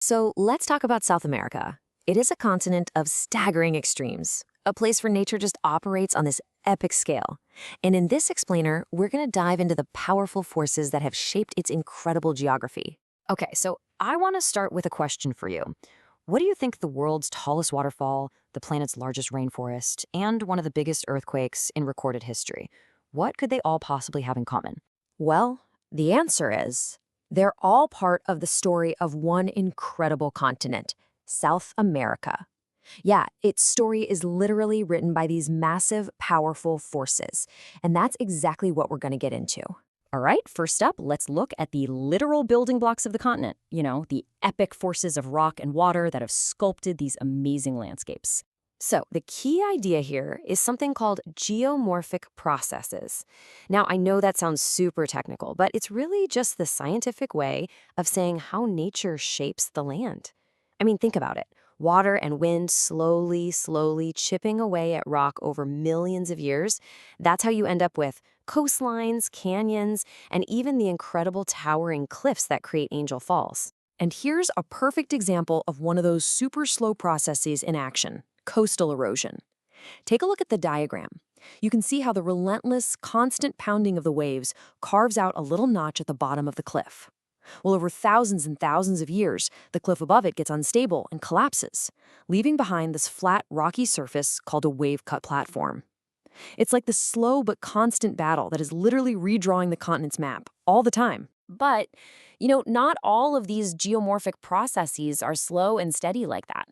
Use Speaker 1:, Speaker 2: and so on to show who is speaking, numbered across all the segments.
Speaker 1: So let's talk about South America. It is a continent of staggering extremes, a place where nature just operates on this epic scale. And in this explainer, we're going to dive into the powerful forces that have shaped its incredible geography. Okay, so I want to start with a question for you. What do you think the world's tallest waterfall, the planet's largest rainforest, and one of the biggest earthquakes in recorded history? What could they all possibly have in common? Well, the answer is they're all part of the story of one incredible continent, South America. Yeah, its story is literally written by these massive, powerful forces. And that's exactly what we're going to get into. All right, first up, let's look at the literal building blocks of the continent. The epic forces of rock and water that have sculpted these amazing landscapes. So, the key idea here is something called geomorphic processes. Now, I know that sounds super technical, but it's really just the scientific way of saying how nature shapes the land. I mean, think about it. Water and wind slowly chipping away at rock over millions of years. That's how you end up with coastlines, canyons, and even the incredible towering cliffs that create Angel Falls. And here's a perfect example of one of those super slow processes in action: coastal erosion. Take a look at the diagram. You can see how the relentless, constant pounding of the waves carves out a little notch at the bottom of the cliff. Well, over thousands and thousands of years, the cliff above it gets unstable and collapses, leaving behind this flat, rocky surface called a wave-cut platform. It's like the slow but constant battle that is literally redrawing the continent's map all the time. But, not all of these geomorphic processes are slow and steady like that.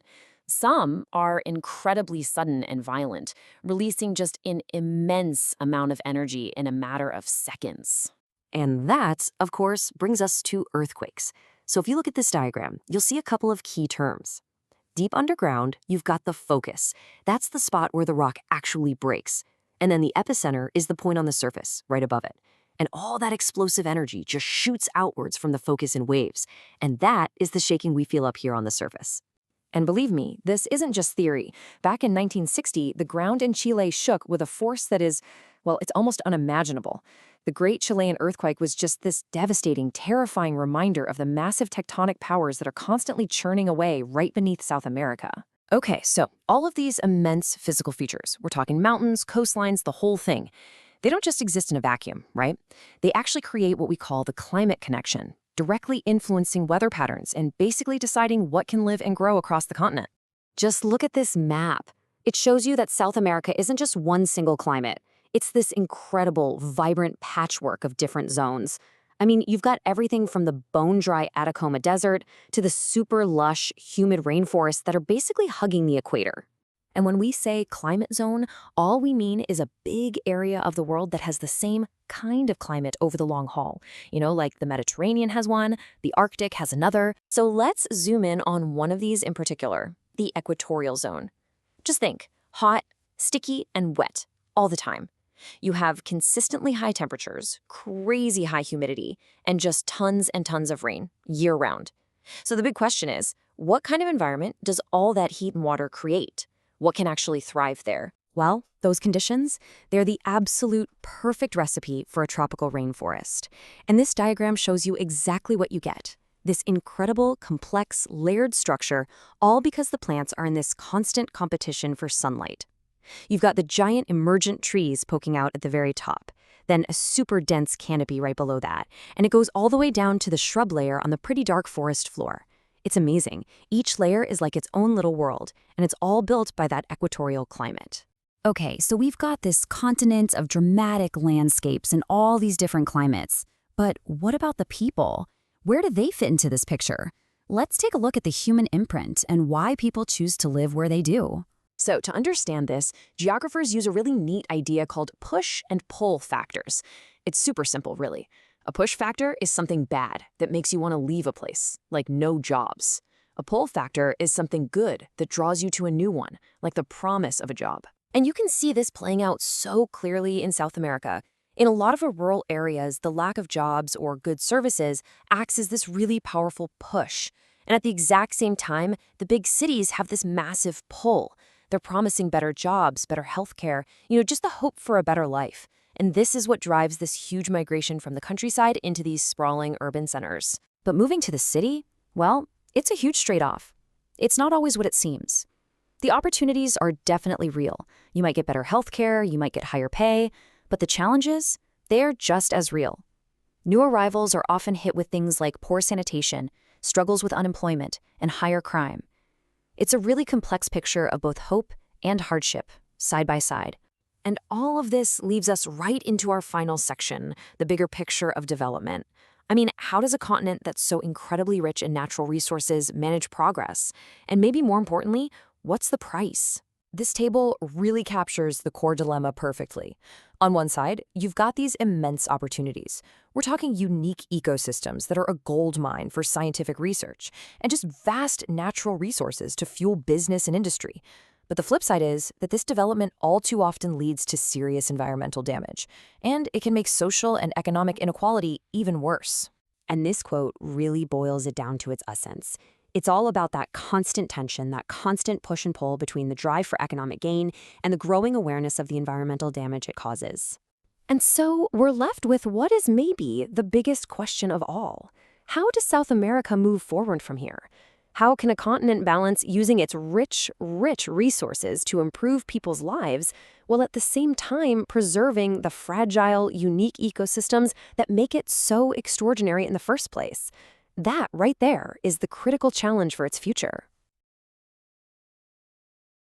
Speaker 1: Some are incredibly sudden and violent, releasing just an immense amount of energy in a matter of seconds. And that, of course, brings us to earthquakes. So if you look at this diagram, you'll see a couple of key terms. Deep underground, you've got the focus. That's the spot where the rock actually breaks. And then the epicenter is the point on the surface, right above it. And all that explosive energy just shoots outwards from the focus in waves. And that is the shaking we feel up here on the surface. And believe me, this isn't just theory. Back in 1960, the ground in Chile shook with a force that is, well, it's almost unimaginable. The Great Chilean Earthquake was just this devastating, terrifying reminder of the massive tectonic powers that are constantly churning away right beneath South America. Okay, so all of these immense physical features, we're talking mountains, coastlines, the whole thing, they don't just exist in a vacuum, right? They actually create what we call the climate connection, directly influencing weather patterns and basically deciding what can live and grow across the continent. Just look at this map. It shows you that South America isn't just one single climate. It's this incredible, vibrant patchwork of different zones. I mean, you've got everything from the bone-dry Atacama Desert to the super lush, humid rainforests that are basically hugging the equator. And when we say climate zone, all we mean is a big area of the world that has the same kind of climate over the long haul. Like the Mediterranean has one, the Arctic has another. So let's zoom in on one of these in particular, the equatorial zone. Just think, hot, sticky, and wet all the time. You have consistently high temperatures, crazy high humidity, and just tons and tons of rain year-round. So the big question is, what kind of environment does all that heat and water create? What can actually thrive there? Well, those conditions, they're the absolute perfect recipe for a tropical rainforest. And this diagram shows you exactly what you get. This incredible, complex, layered structure, all because the plants are in this constant competition for sunlight. You've got the giant emergent trees poking out at the very top, then a super dense canopy right below that, and it goes all the way down to the shrub layer on the pretty dark forest floor. It's amazing. Each layer is like its own little world, and it's all built by that equatorial climate. Okay, so we've got this continent of dramatic landscapes and all these different climates. But what about the people? Where do they fit into this picture? Let's take a look at the human imprint and why people choose to live where they do. So to understand this, geographers use a really neat idea called push and pull factors. It's super simple, really. A push factor is something bad that makes you want to leave a place, like no jobs. A pull factor is something good that draws you to a new one, like the promise of a job. And you can see this playing out so clearly in South America. In a lot of rural areas, the lack of jobs or good services acts as this really powerful push. And at the exact same time, the big cities have this massive pull. They're promising better jobs, better healthcare, just the hope for a better life. And this is what drives this huge migration from the countryside into these sprawling urban centers. But moving to the city, well,
Speaker 2: It's a huge trade-off. It's not always what it seems. The opportunities are definitely real. You might get better healthcare, you might get higher pay, but the challenges, they're just as real. New arrivals are often hit with things like poor sanitation, struggles with unemployment, and higher crime. It's a really complex picture of both hope and hardship, side by side.
Speaker 1: And all of this leaves us right into our final section, the bigger picture of development. I mean, how does a continent that's so incredibly rich in natural resources manage progress? And maybe more importantly, what's the price? This table really captures the core dilemma perfectly. On one side, you've got these immense opportunities. We're talking unique ecosystems that are a gold mine for scientific research, and just vast natural resources to fuel business and industry. But the flip side is that this development all too often leads to serious environmental damage, and it can make social and economic inequality even worse.
Speaker 3: And this quote really boils it down to its essence. It's all about that constant tension, that constant push and pull between the drive for economic gain and the growing awareness of the environmental damage it causes.
Speaker 1: And so we're left with what is maybe the biggest question of all. How does South America move forward from here? How can a continent balance using its rich resources to improve people's lives, while at the same time preserving the fragile, unique ecosystems that make it so extraordinary in the first place? That right there is the critical challenge for its future.